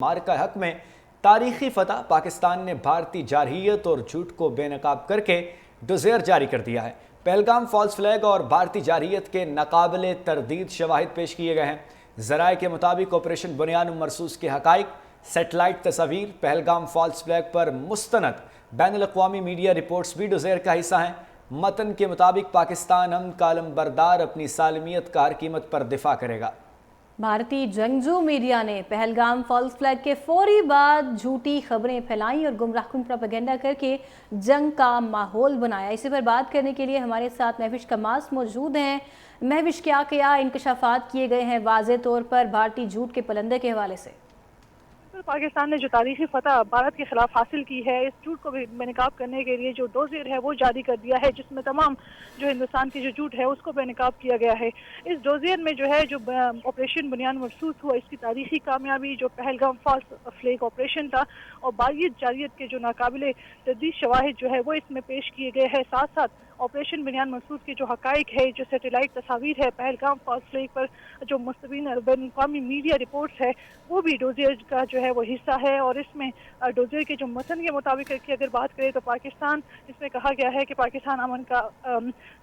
मार्का हक में तारीखी फतह पाकिस्तान ने भारतीय जारहियत और झूठ को बेनकाब करके डोज़ियर जारी कर दिया है। पहलगाम फॉल्स फ्लैग और भारतीय जारहियत के नाकाबिले तरदीद शवाहिद पेश किए गए हैं। ज़राए के मुताबिक ऑपरेशन बुनियान मरसूस के हकाइक, सेटेलाइट तस्वीर, पहलगाम फॉल्स फ्लैग पर मुस्तनद बैनुल-अक़वामी मीडिया रिपोर्ट्स भी डोज़ियर का हिस्सा हैं। मतन के मुताबिक पाकिस्तान अमन का अलमबरदार अपनी सालमियत का हर कीमत पर दिफा करेगा। भारतीय जंगजू मीडिया ने पहलगाम फॉल्स फ्लैग के फौरी बाद झूठी खबरें फैलाई और गुमराहकुन प्रोपेगेंडा करके जंग का माहौल बनाया। इसी पर बात करने के लिए हमारे साथ महविश कमास मौजूद हैं। महविश, क्या इंकशाफात किए गए हैं वाज़े तौर पर भारतीय झूठ के पलंदे के हवाले से? पाकिस्तान ने जो तारीखी फतह भारत के खिलाफ हासिल की है, इस झूठ को बेनकाब करने के लिए जो डोज़ियर है वो जारी कर दिया है, जिसमें तमाम जो हिंदुस्तान की जो झूठ है उसको बेनकाब किया गया है। इस डोज़ियर में जो है जो ऑपरेशन बुनियान मरसूस हुआ, इसकी तारीखी कामयाबी, जो पहलगाम फॉल्स फ्लैग ऑपरेशन था और भारतीय जारहियत के जो नाकाबिले तरदीद शवाहिद जो है वो इसमें पेश किए गए हैं। साथ साथ ऑपरेशन बुनियान मरसूस की जो हकाइक है, जो सैटेलाइट तस्वीर है, पहलगाम फॉल्स फ्लैग पर जो मुस्तबिन बैनुल-अक़वामी मीडिया रिपोर्ट्स है वो भी डोज़ियर का जो है वो हिस्सा है। और इसमें डोज़ियर के जो मतन के मुताबिक की अगर बात करें तो पाकिस्तान, इसमें कहा गया है कि पाकिस्तान अमन का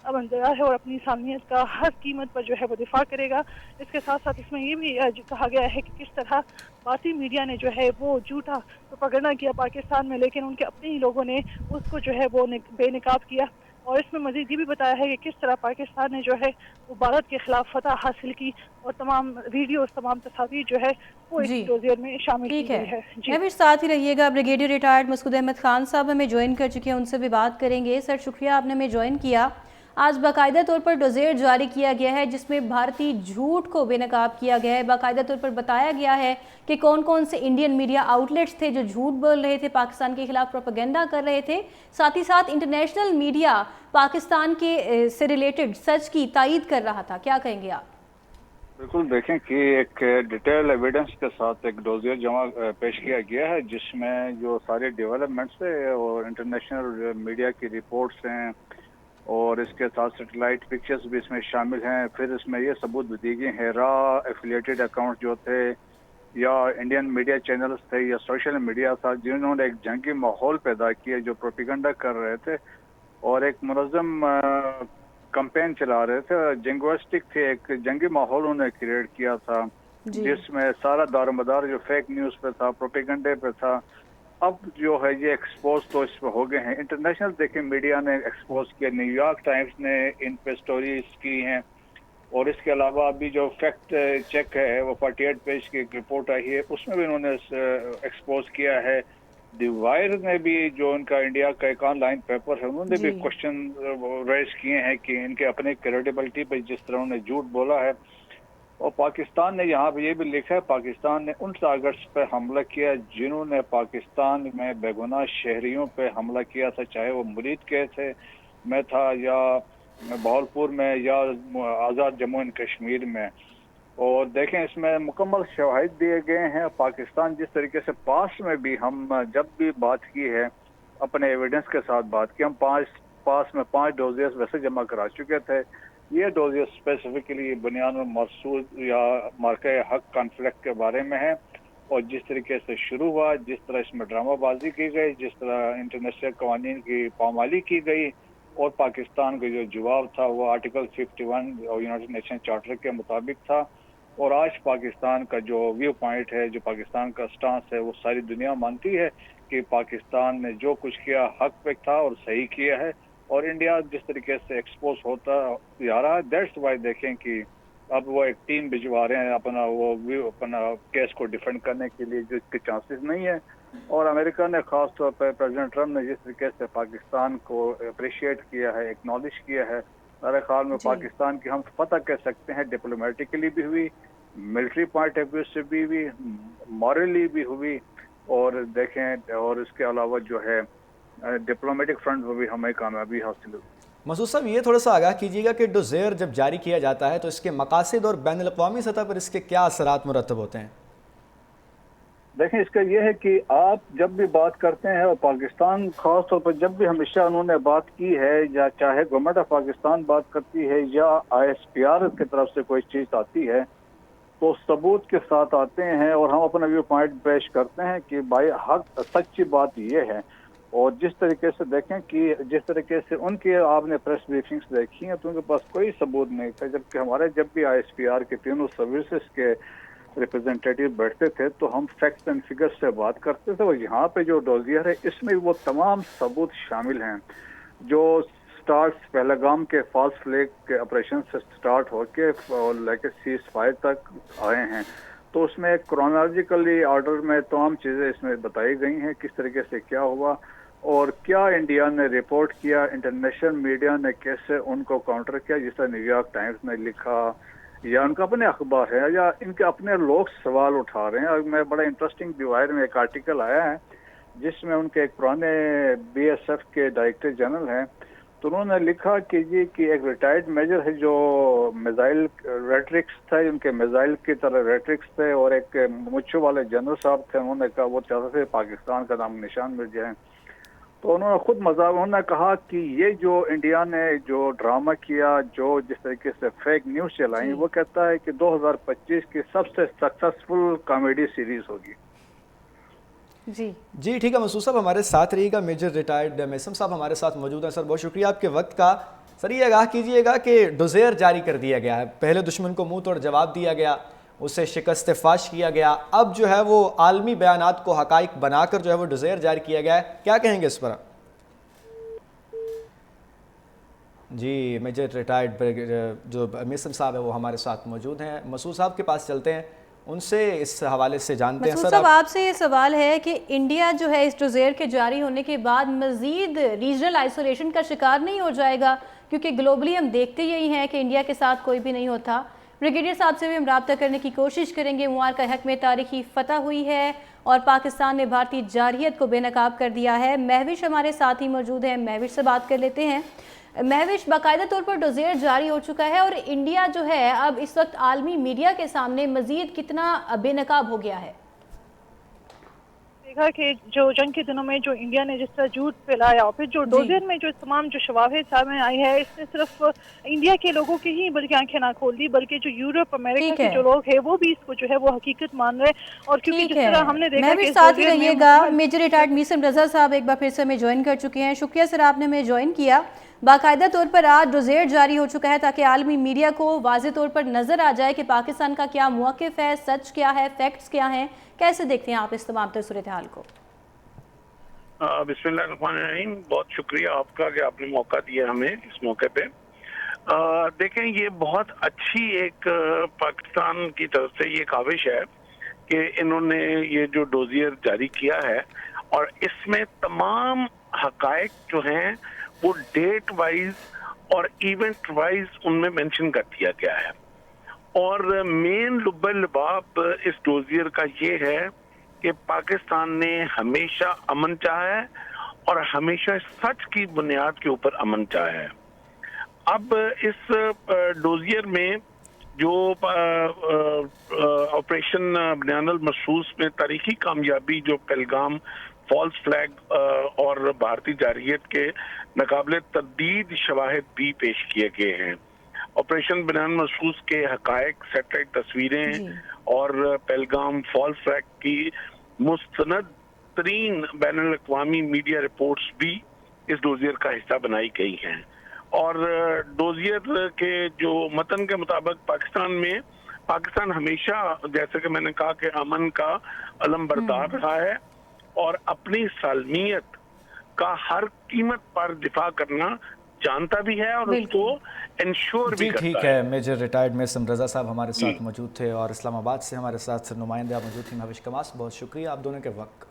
अमनदार है और अपनी सालमियत का हर कीमत पर जो है वो दिफा करेगा। इसके साथ साथ इसमें ये भी कहा गया है कि किस तरह भारतीय मीडिया ने जो है वो झूठा प्रोपेगेंडा किया पाकिस्तान में, लेकिन उनके अपने ही लोगों ने उसको जो है वो बेनकाब किया। और इसमें मजीद ये भी बताया है कि किस तरह पाकिस्तान ने जो है वो भारत के खिलाफ फतह हासिल की और तमाम वीडियोस, तमाम तस्वीर जो है वो इस डोज़ियर में शामिल की गई है। जी, साथ ही रहिएगा। ब्रिगेडियर रिटायर्ड मसूद अहमद खान साहब हमें ज्वाइन कर चुके हैं, उनसे भी बात करेंगे। सर, शुक्रिया आपने हमें ज्वाइन किया। आज बाकायदा तौर पर डोज़ियर जारी किया गया है जिसमें भारतीय झूठ को बेनकाब किया गया है। बाकायदा तौर पर बताया गया है कि कौन कौन से इंडियन मीडिया आउटलेट्स थे जो झूठ बोल रहे थे, पाकिस्तान के खिलाफ प्रोपेगेंडा कर रहे थे। साथ ही साथ इंटरनेशनल मीडिया पाकिस्तान के से रिलेटेड सच की तायीद कर रहा था। क्या कहेंगे आप? बिल्कुल, देखें कि एक डिटेल एविडेंस के साथ एक डोज़ियर जमा पेश किया गया है जिसमें जो सारे डेवलपमेंट्स है और इंटरनेशनल मीडिया की रिपोर्ट्स हैं और इसके साथ सैटेलाइट पिक्चर्स भी इसमें शामिल हैं। फिर इसमें ये सबूत भी दिए गए हैं रा एफिलिएटेड अकाउंट जो थे या इंडियन मीडिया चैनल्स थे या सोशल मीडिया था जिन्होंने एक जंगी माहौल पैदा किया, जो प्रोपेगेंडा कर रहे थे और एक मुनज़्ज़म कैंपेन चला रहे थे। जिंगोस्टिक थे, एक जंगी माहौल उन्होंने क्रिएट किया था जिसमें सारा दारोमदार जो फेक न्यूज़ पे था, प्रोपेगेंडे पे था। अब जो है ये एक्सपोज तो इस पे हो गए हैं। इंटरनेशनल देखें मीडिया ने एक्सपोज किया, न्यूयॉर्क टाइम्स ने इन पे स्टोरीज की हैं और इसके अलावा अभी जो फैक्ट चेक है वो 48 पेज की एक रिपोर्ट आई है उसमें भी उन्होंने एक्सपोज किया है। द वायर ने भी जो उनका इंडिया का एक ऑनलाइन पेपर है उन्होंने भी क्वेश्चन रेज किए हैं कि इनके अपने क्रेडिबिलिटी पे जिस तरह उन्होंने झूठ बोला है। और पाकिस्तान ने यहाँ पे ये भी लिखा है पाकिस्तान ने उन टारगेट्स पे हमला किया जिन्होंने पाकिस्तान में बेगुनाह शहरियों पे हमला किया था, चाहे वो मुरीद के थे में था या बहावलपुर में या आज़ाद जम्मू एंड कश्मीर में। और देखें इसमें मुकम्मल शवाहिद दिए गए हैं। पाकिस्तान जिस तरीके से पास में भी हम जब भी बात की है अपने एविडेंस के साथ बात की, हम पास में 5 डोज़ियर्स वैसे जमा करा चुके थे। ये डोज़ियर स्पेसिफिकली बुनियान मरसूस या मार्का हक कॉन्फ्लिक्ट के बारे में है और जिस तरीके से शुरू हुआ, जिस तरह इसमें ड्रामाबाजी की गई, जिस तरह इंटरनेशनल कवानीन की पामाली की गई और पाकिस्तान का जो जवाब था वो आर्टिकल 51 और यूनाइटेड नेशन चार्टर के मुताबिक था। और आज पाकिस्तान का जो व्यू पॉइंट है, जो पाकिस्तान का स्टांस है, वो सारी दुनिया मानती है कि पाकिस्तान ने जो कुछ किया हक पे था और सही किया है। और इंडिया जिस तरीके से एक्सपोज होता जा रहा है, दैट्स वाई देखें कि अब वो एक टीम भिजवा रहे हैं अपना केस को डिफेंड करने के लिए, जो इसके चांसेस नहीं है। और अमेरिका ने खास तौर पर प्रेसिडेंट ट्रम्प ने जिस तरीके से पाकिस्तान को अप्रिशिएट किया है, एक्नॉलेज किया है, मेरे ख्याल में पाकिस्तान की हम फतह कह सकते हैं। डिप्लोमेटिकली भी हुई, मिलिट्री पॉइंट ऑफ व्यू से भी हुई, मॉरली भी हुई और देखें और इसके अलावा जो है डिप्लोमेटिक फ्रंट पर भी हमें कामयाबी हासिल हुई। मसूद साहब, ये थोड़ा सा आगाह कीजिएगा कि डोज़ियर जब जारी किया जाता है तो इसके मकासद और बैनुल-अक़वामी सतह पर इसके क्या असरात मुरतब होते हैं? देखें इसका यह है कि आप जब भी बात करते हैं और पाकिस्तान खास तौर पर जब भी हमेशा उन्होंने बात की है, या चाहे गवर्नमेंट ऑफ पाकिस्तान बात करती है या ISPR की तरफ से कोई चीज़ आती है, तो सबूत के साथ आते हैं और हम अपना व्यू पॉइंट पेश करते हैं कि भाई हक सच्ची बात ये है। और जिस तरीके से देखें कि जिस तरीके से उनकी आपने प्रेस ब्रीफिंग्स देखी हैं तो उनके पास कोई सबूत नहीं था, जबकि हमारे जब भी ISPR के तीनों सर्विसेज के रिप्रेजेंटेटिव बैठते थे तो हम फैक्ट्स एंड फिगर्स से बात करते थे। और यहाँ पे जो डोजियर है इसमें वो तमाम सबूत शामिल हैं जो स्टार्ट पहलगाम के फॉल्स फ्लैग के ऑपरेशन से स्टार्ट होके और लेके सीज फायर तक आए हैं। तो उसमें क्रोनोलॉजिकली ऑर्डर में तमाम चीज़ें इसमें बताई गई हैं, किस तरीके से क्या हुआ और क्या इंडिया ने रिपोर्ट किया, इंटरनेशनल मीडिया ने कैसे उनको काउंटर किया, जिस तरह न्यूयॉर्क टाइम्स ने लिखा या उनका अपने अखबार है या इनके अपने लोग सवाल उठा रहे हैं। और मैं बड़ा इंटरेस्टिंग डिवाइड में एक आर्टिकल आया है जिसमें उनके एक पुराने BSF के डायरेक्टर जनरल हैं, तो उन्होंने लिखा कि जी कि एक रिटायर्ड मेजर है जो मिसाइल रेट्रिक्स थे, उनके मिसाइल की तरह रेट्रिक्स थे, और एक मुच्छो वाले जनरल साहब थे, उन्होंने कहा वो चाहते थे पाकिस्तान का नाम निशान मिल जाए। तो उन्होंने खुद उन्होंने कहा कि ये जो इंडिया ने जो ड्रामा किया, जो जिस तरीके से फेक न्यूज़ चलाई, वो कहता है कि 2025 की सबसे सक्सेसफुल कॉमेडी सीरीज होगी। जी ठीक है मसूद साहब, हमारे साथ रहिएगा। मेजर रिटायर्ड मेसम साहब हमारे साथ मौजूद हैं। सर बहुत शुक्रिया आपके वक्त का। सर ये आगाह कीजिएगा कि डोज़ेयर जारी कर दिया गया है, पहले दुश्मन को मुंह तोड़ जवाब दिया गया, उसे शिकस्त फाश किया गया, अब जो है वो आलमी बयानात को हकाइक बनाकर जो है वो डोज़ेयर जारी किया गया है, क्या कहेंगे इस पर? जी मेजर रिटायर्ड जो मेसम साहब है वो हमारे साथ मौजूद हैं। मसूद साहब के पास चलते हैं, उनसे इस हवाले से जानते हैं। मसूद साहब आपसे ये सवाल है कि इंडिया जो है इस डोज़ेयर के जारी होने के बाद मज़ीद रीजनल आइसोलेशन का शिकार नहीं हो जाएगा, क्योंकि ग्लोबली हम देखते यही हैं कि इंडिया के साथ कोई भी नहीं होता। ब्रिगेडियर साहब से भी हम रब्ता करने की कोशिश करेंगे। मुबारक हक में तारीखी फतह हुई है और पाकिस्तान ने भारतीय जारहियत को बेनकाब कर दिया है। महविश हमारे साथ ही मौजूद है, महविश से बात कर लेते हैं। महविश, बाकायदा तौर पर डोज़ेयर जारी हो चुका है और इंडिया जो है अब इस वक्त आलमी मीडिया के सामने मजीद कितना बेनकाब हो गया है? देखा कि जो जंग के दिनों में जो इंडिया ने जिस तरह झूठ फैलाया और फिर जो डोज़ेयर में जो तमाम जो शवाहिद सामने आई है, इसने सिर्फ इंडिया के लोगों की ही बल्कि आंखें ना खोल दी, बल्कि जो यूरोप अमेरिका के जो लोग हैं वो भी इसको जो है वो हकीकत मान रहे। और क्योंकि जिस तरह हमने देखा मैं भी साथ ही रहिएगा। मेजर रिटायर्ड मेसम रजा साहब एक बार फिर से हमें ज्वाइन कर चुके हैं। शुक्रिया सर आपने हमें ज्वाइन किया। बाकायदा तौर पर आज डोज़ेयर जारी हो चुका है ताकि आलमी मीडिया को वाज़े तौर पर नज़र आ जाए कि पाकिस्तान का क्या मौक़िफ़ है, सच क्या है, फैक्ट्स क्या हैं। कैसे देखते हैं आप इस तमाम तर सूरत हाल को? बिस्मिल्लाहिर्रहमानिर्रहीम, बहुत शुक्रिया आपका कि आपने मौका दिया हमें इस मौके पे। देखें, ये बहुत अच्छी एक पाकिस्तान की तरफ से ये काविश है कि इन्होंने ये जो डोज़ियर जारी किया है और इसमें तमाम हकायक जो हैं वो डेट वाइज और इवेंट वाइज उनमें मेंशन कर दिया गया है। और मेन लुब्बल लबाब इस डोज़ियर का ये है कि पाकिस्तान ने हमेशा अमन चाहा है और हमेशा सच की बुनियाद के ऊपर अमन चाहा है। अब इस डोज़ियर में जो ऑपरेशन बनियानुल मरसूस में तारीखी कामयाबी जो पहलगाम फॉल्स फ्लैग और भारतीय जारहियत के नाकाबिले तरदीद शवाहिद भी पेश किए गए हैं। ऑपरेशन बनियानुल मरसूस के हकायक, सैटेलाइट तस्वीरें और पहलगाम फॉल्स फ्लैग की मुस्तनद तरीन बैनुल अक़वामी मीडिया रिपोर्ट्स भी इस डोज़ियर का हिस्सा बनाई गई हैं। और डोज़ियर के जो मतन के मुताबिक पाकिस्तान हमेशा, जैसे कि मैंने कहा, कि अमन का अलम बरदार रहा है और अपनी सालमियत का हर कीमत पर दिफा करना जानता भी है और उसको इंश्योर भी करता है। ठीक है, मेजर रिटायर्ड मेसम रजा साहब हमारे साथ मौजूद थे और इस्लामाबाद से हमारे साथ नुमाइंदा मौजूद थी महविश कमास। बहुत शुक्रिया आप दोनों के वक्त।